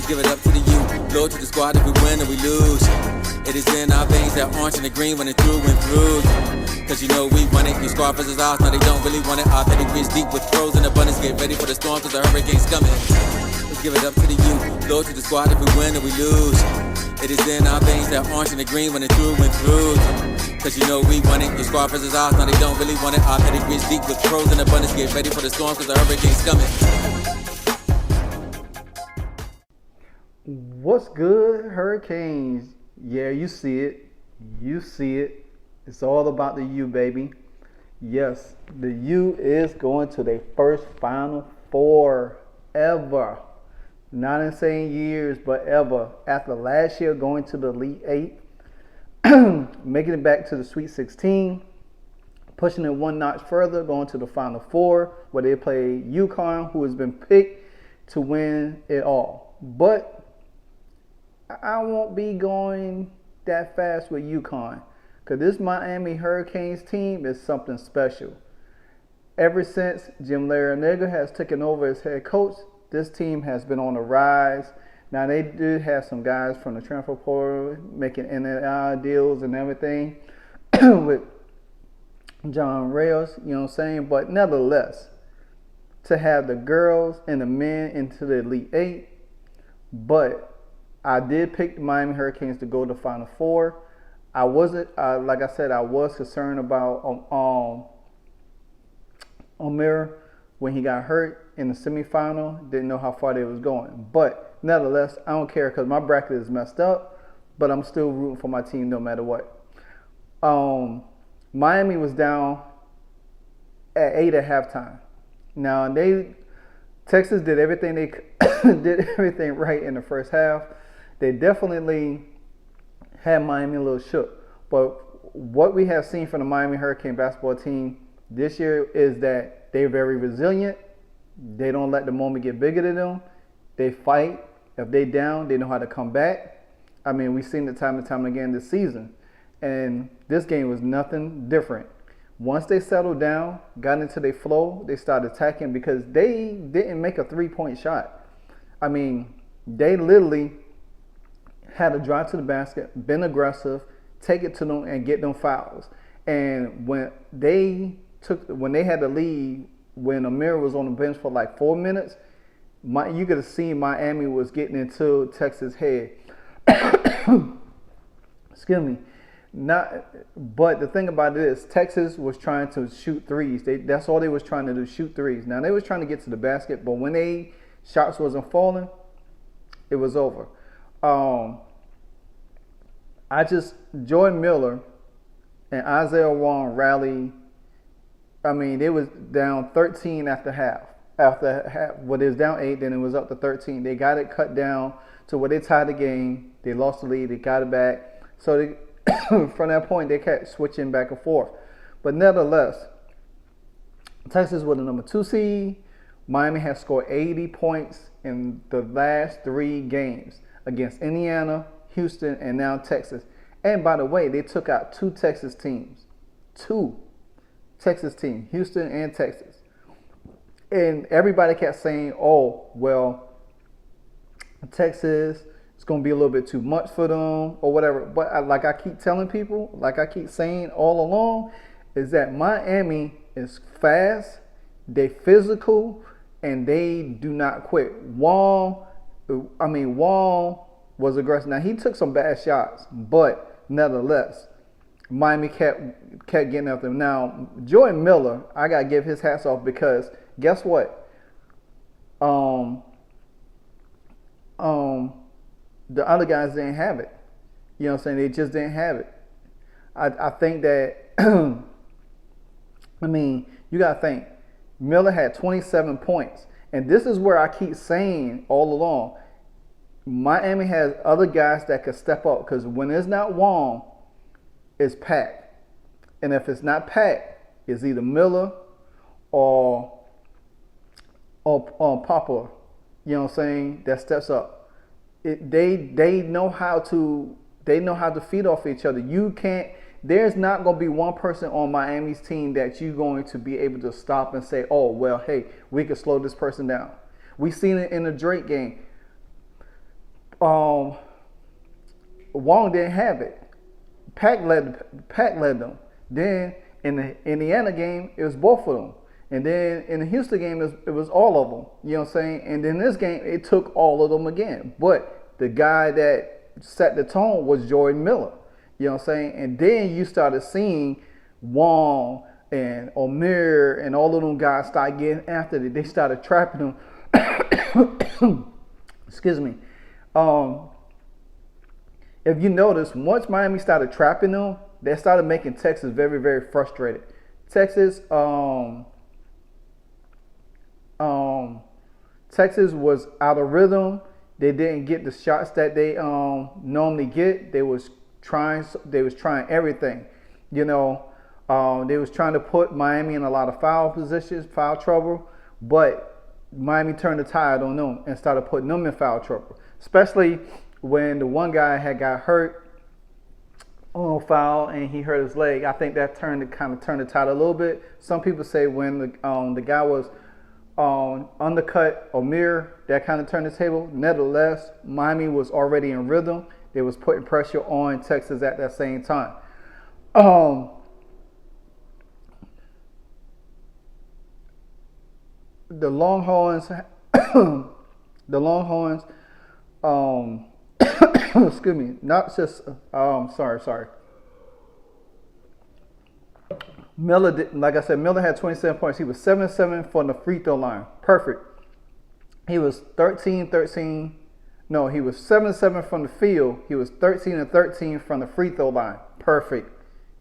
give it up to the U. Loyal to the squad if we win or we lose. It is in our veins, that orange and the green running through and through. Cause you know we want it, your squad versus ours, now they don't really want it. Our pedigrees deep with pros in abundance, get ready for the storm cause the hurricane's coming. Let's give it up to the U. Loyal to the squad if we win or we lose. It is in our veins, that orange and the green running through and through. Cause you know we want it, your squad versus ours, now they don't really want it. Our pedigrees deep with pros in abundance, get ready for the storm cause the hurricane's coming. What's good, Hurricanes? Yeah, you see it. You see it. It's all about the U, baby. Yes, the U is going to their first Final Four ever. Not in saying years, but ever. After last year going to the Elite Eight, making it back to the Sweet 16, pushing it one notch further, going to the Final Four, where they play UCONN, who has been picked to win it all. But I won't be going that fast with UConn because this Miami Hurricanes team is something special. Ever since Jim Larrañaga has taken over as head coach, this team has been on the rise. Now they do have some guys from the transfer portal making NIL deals and everything with John Reyes, you know what I'm saying? But nevertheless, to have the girls and the men into the Elite Eight, but I did pick the Miami Hurricanes to go to Final Four. I wasn't, like I said, I was concerned about Amir when he got hurt in the semifinal. Didn't know how far they was going. But nevertheless, I don't care because my bracket is messed up. But I'm still rooting for my team no matter what. Miami was down at 8 at halftime. Now Texas did everything they did everything right in the first half. They definitely had Miami a little shook. But what we have seen from the Miami Hurricane basketball team this year is that they're very resilient. They don't let the moment get bigger than them. They fight. If they down, they know how to come back. I mean, we've seen it time and time again this season. And this game was nothing different. Once they settled down, got into their flow, they started attacking because they didn't make a three-point shot. I mean, they literally had to drive to the basket, been aggressive, take it to them, and get them fouls. And when they had the lead, when Amir was on the bench for like 4 minutes, you could have seen Miami was getting into Texas' head. Excuse me. But the thing about it is, Texas was trying to shoot threes. That's all they was trying to do, shoot threes. Now they was trying to get to the basket, but when they shots wasn't falling, it was over. Jordan Miller and Isaiah Wong rallied. I mean, they was down 13 after half. After half, well, it was down 8, then it was up to 13. They got it cut down to where they tied the game. They lost the lead. They got it back. So from that point, they kept switching back and forth. But nevertheless, Texas was the number 2 seed. Miami has scored 80 points in the last 3 games against Indiana, Houston, and now Texas. And by the way, they took out 2 Texas teams. 2 Texas teams, Houston and Texas. And everybody kept saying, oh, well, Texas, it's going to be a little bit too much for them or whatever. But like I keep telling people, like I keep saying all along, is that Miami is fast, they physical, and they do not quit. Wong was aggressive. Now, he took some bad shots, but nevertheless, Miami kept getting after him. Now, Jordan Miller, I got to give his hats off because guess what? The other guys didn't have it. You know what I'm saying? They just didn't have it. I think that, I mean, you got to think, Miller had 27 points. And this is where I keep saying all along, Miami has other guys that can step up because when it's not Wong, it's Pat. And if it's not Pat, it's either Miller or Papa, you know what I'm saying, that steps up. They know how to feed off each other. There's not going to be one person on Miami's team that you're going to be able to stop and say, oh, well, hey, we can slow this person down. We seen it in the Drake game. Wong didn't have it. Pack led them. Then in the Indiana game, it was both of them. And then in the Houston game, it was all of them. You know what I'm saying? And then this game, it took all of them again. But the guy that set the tone was Jordan Miller. You know what I'm saying? And then you started seeing Wong and Omer and all of them guys start getting after it. They started trapping them. Excuse me. If you notice, once Miami started trapping them, they started making Texas very, very frustrated. Texas was out of rhythm. They didn't get the shots that they normally get. They was trying everything. You know, they was trying to put Miami in a lot of foul positions, foul trouble, but Miami turned the tide on them and started putting them in foul trouble. Especially when the one guy had got hurt on foul and he hurt his leg. I think that kind of turned the tide a little bit. Some people say when the guy was undercut Omer, that kind of turned the table. Nevertheless, Miami was already in rhythm. They was putting pressure on Texas at that same time. The Longhorns, excuse me, not just, sorry. Miller did, like I said, Miller had 27 points. He was 7-7 from the free throw line. Perfect. He was 13-13. No, he was 7-7 from the field. He was 13-13 from the free throw line. Perfect.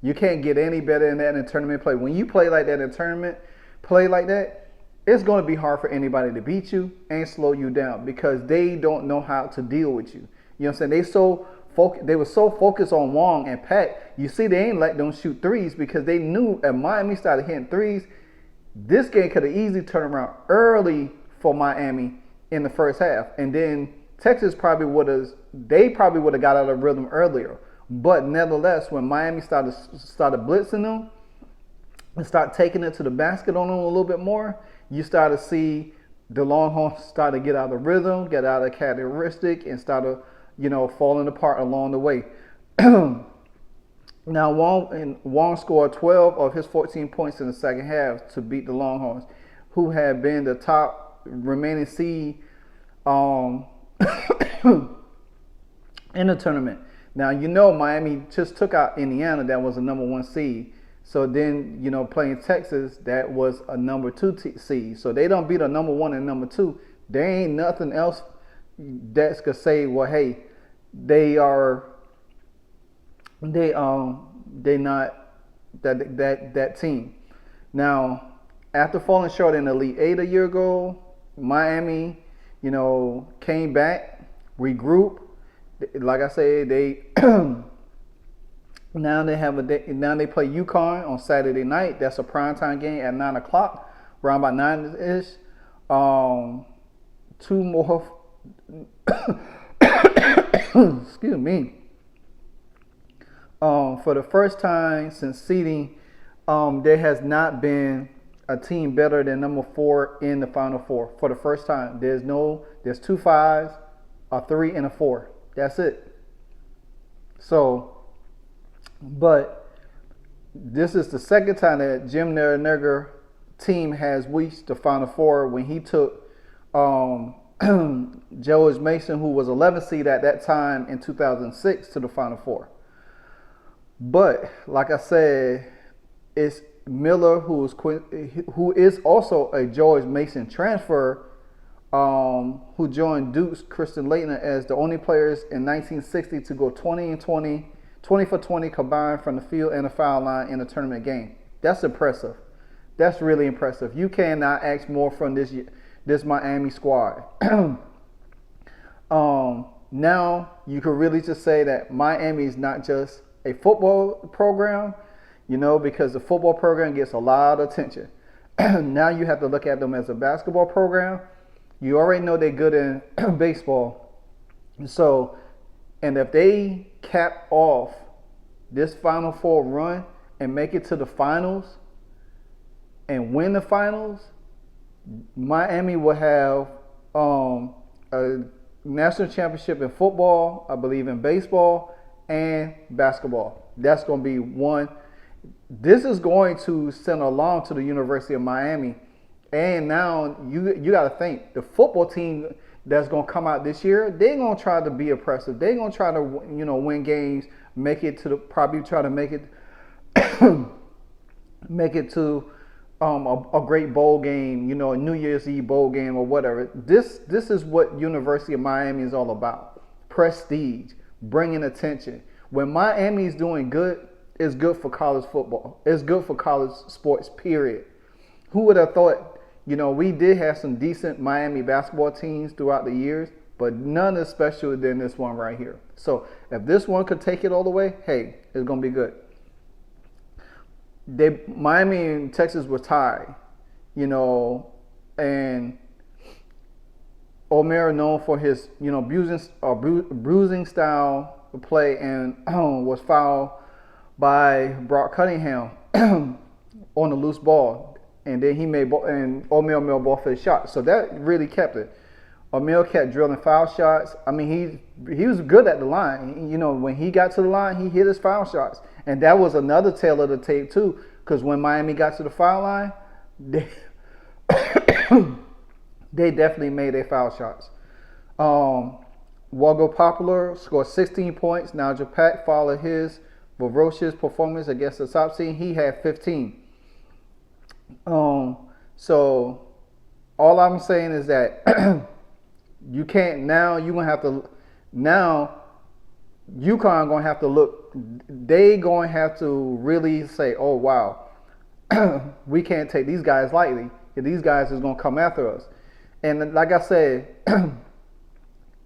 You can't get any better than that in tournament play. When you play like that in tournament play like that, it's going to be hard for anybody to beat you and slow you down because they don't know how to deal with you. You know what I'm saying? They were so focused on Wong and Pat. You see, they ain't let them shoot threes because they knew if Miami started hitting threes, this game could have easily turned around early for Miami in the first half. And then Texas probably would have got out of rhythm earlier. But nevertheless, when Miami started blitzing them and start taking it to the basket on them a little bit more, you start to see the Longhorns start to get out of rhythm, get out of characteristic, and start to, falling apart along the way. Now, Wong scored 12 of his 14 points in the second half to beat the Longhorns, who had been the top remaining seed in the tournament. Now, Miami just took out Indiana, that was a number 1 seed. So then, playing Texas, that was a number 2 seed. So they don't beat a number 1 and number 2. There ain't nothing else that's gonna say, well, hey, they not that team. Now, after falling short in the Elite 8 a year ago, Miami, came back, regrouped. Like I said, they now they play UCONN on Saturday night. That's a primetime game at 9 o'clock, around about 9-ish. 2 more. Excuse me. For the first time since seeding, there has not been a team better than number 4 in the Final Four. For the first time, there's 2 5s, a 3, and a 4. That's it. So, but this is the second time that Jim Nernegger team has reached the Final Four when he took George Mason, who was 11th seed at that time in 2006, to the Final Four. But like I said, it's Miller, who is also a George Mason transfer, who joined Duke's Kristen Leitner as the only players in 1960 to go 20 for 20 combined from the field and the foul line in a tournament game. That's impressive. That's really impressive. You cannot ask more from this Miami squad. Now you can really just say that Miami is not just a football program, because the football program gets a lot of attention. Now you have to look at them as a basketball program. You already know they're good in baseball. So, and if they cap off this Final Four run and make it to the finals and win the finals, Miami will have national championship in football, I believe in baseball and basketball. That's going to be one. This is going to send along to the University of Miami. And now you got to think, the football team that's going to come out this year, they're going to try to be oppressive. They're going to try to, win games, probably try to make it make it to a great bowl game, a New Year's Eve bowl game or whatever. This is what University of Miami is all about. Prestige, bringing attention. When Miami is doing good, it's good for college football. It's good for college sports, period. Who would have thought, we did have some decent Miami basketball teams throughout the years, but none as special than this one right here. So if this one could take it all the way, hey, it's going to be good. Miami and Texas were tied, and Omer, known for his, bruising style of play, and was fouled by Brock Cunningham on the loose ball. And then Omer made both his shots. So that really kept it. Omer kept drilling foul shots. I mean, he was good at the line. When he got to the line, he hit his foul shots. And that was another tale of the tape, too. Because when Miami got to the foul line, they definitely made their foul shots. Walgo Popular scored 16 points. Now Japak followed his ferocious performance against the top seed. He had 15. So all I'm saying is that UConn gonna have to look. They gonna have to really say, oh wow, we can't take these guys lightly. These guys is gonna come after us. And like I said,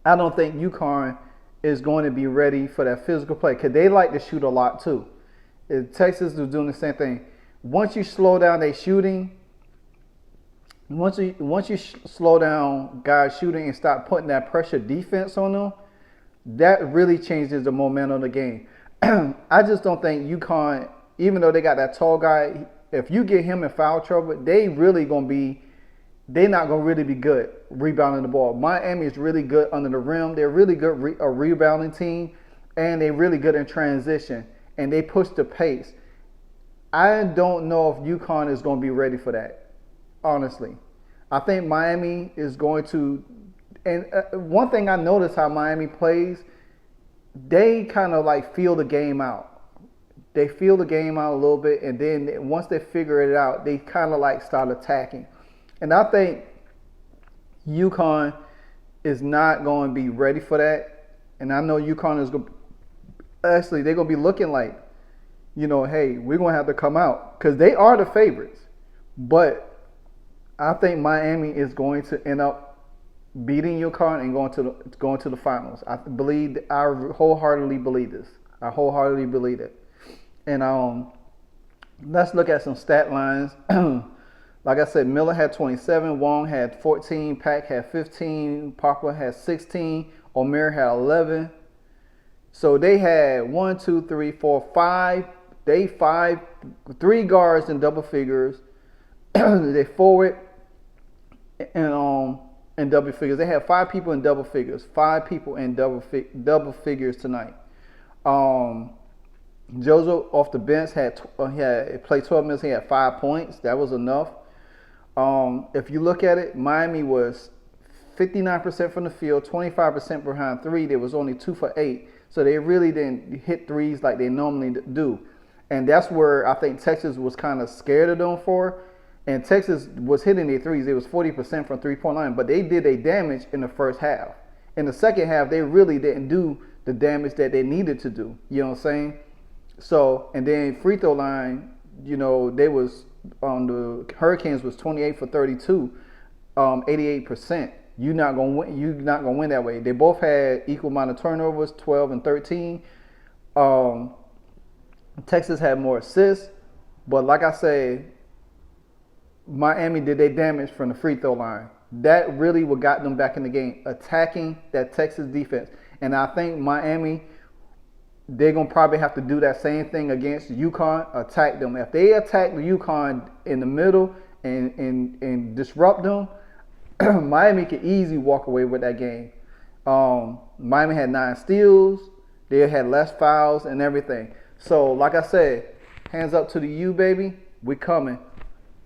I don't think UConn is going to be ready for that physical play because they like to shoot a lot too. Texas is doing the same thing. Once you slow down their shooting, once you slow down guys shooting and start putting that pressure defense on them, that really changes the momentum of the game. I just don't think UConn, even though they got that tall guy, if you get him in foul trouble, they're not gonna really be good rebounding the ball. Miami is really good under the rim. They're really good a rebounding team, and they're really good in transition, and they push the pace. I don't know if UConn is going to be ready for that, honestly. I think Miami is going to, and one thing I noticed how Miami plays, they kind of like feel the game out. They feel the game out a little bit, and then once they figure it out, they kind of like start attacking. And I think UConn is not going to be ready for that. And I know UConn is going to, actually, they're going to be looking like, hey, we're going to have to come out because they are the favorites. But I think Miami is going to end up beating UConn and going to the finals. I wholeheartedly believe this. I wholeheartedly believe it. And let's look at some stat lines. Like I said, Miller had 27, Wong had 14, Pack had 15, Poplar had 16, Omer had 11. So they had 3 guards in double figures. They forward and in double figures. They had 5 people in double figures. 5 people in double figures tonight. Jozo off the bench had played 12 minutes. He had 5 points. That was enough. If you look at it, Miami was 59% from the field, 25% behind 3. There was only 2 for 8. So they really didn't hit threes like they normally do. And that's where I think Texas was kind of scared of them for. And Texas was hitting their threes. It was 40% from 3-point line. But they did a damage in the first half. In the second half, they really didn't do the damage that they needed to do. You know what I'm saying? So, and then free throw line, they was on the Hurricanes was 28 for 32, 88%. You're not gonna win that way. They both had equal amount of turnovers, 12 and 13. Texas had more assists, but like I say, Miami did their damage from the free throw line. That really what got them back in the game, attacking that Texas defense. And I think Miami, they're going to probably have to do that same thing against UConn, attack them. If they attack the UConn in the middle and disrupt them, Miami could easily walk away with that game. Miami had 9 steals. They had less fouls and everything. So, like I said, hands up to the U, baby. We coming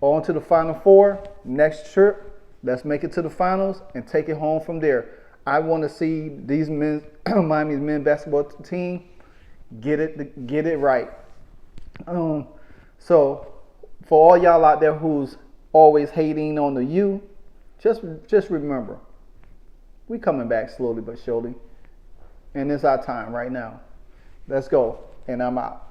on to the Final Four next trip. Let's make it to the finals and take it home from there. I want to see these Miami's men's basketball team get it right. So, for all y'all out there who's always hating on the U, just remember, we coming back slowly but surely. And it's our time right now. Let's go. And I'm out.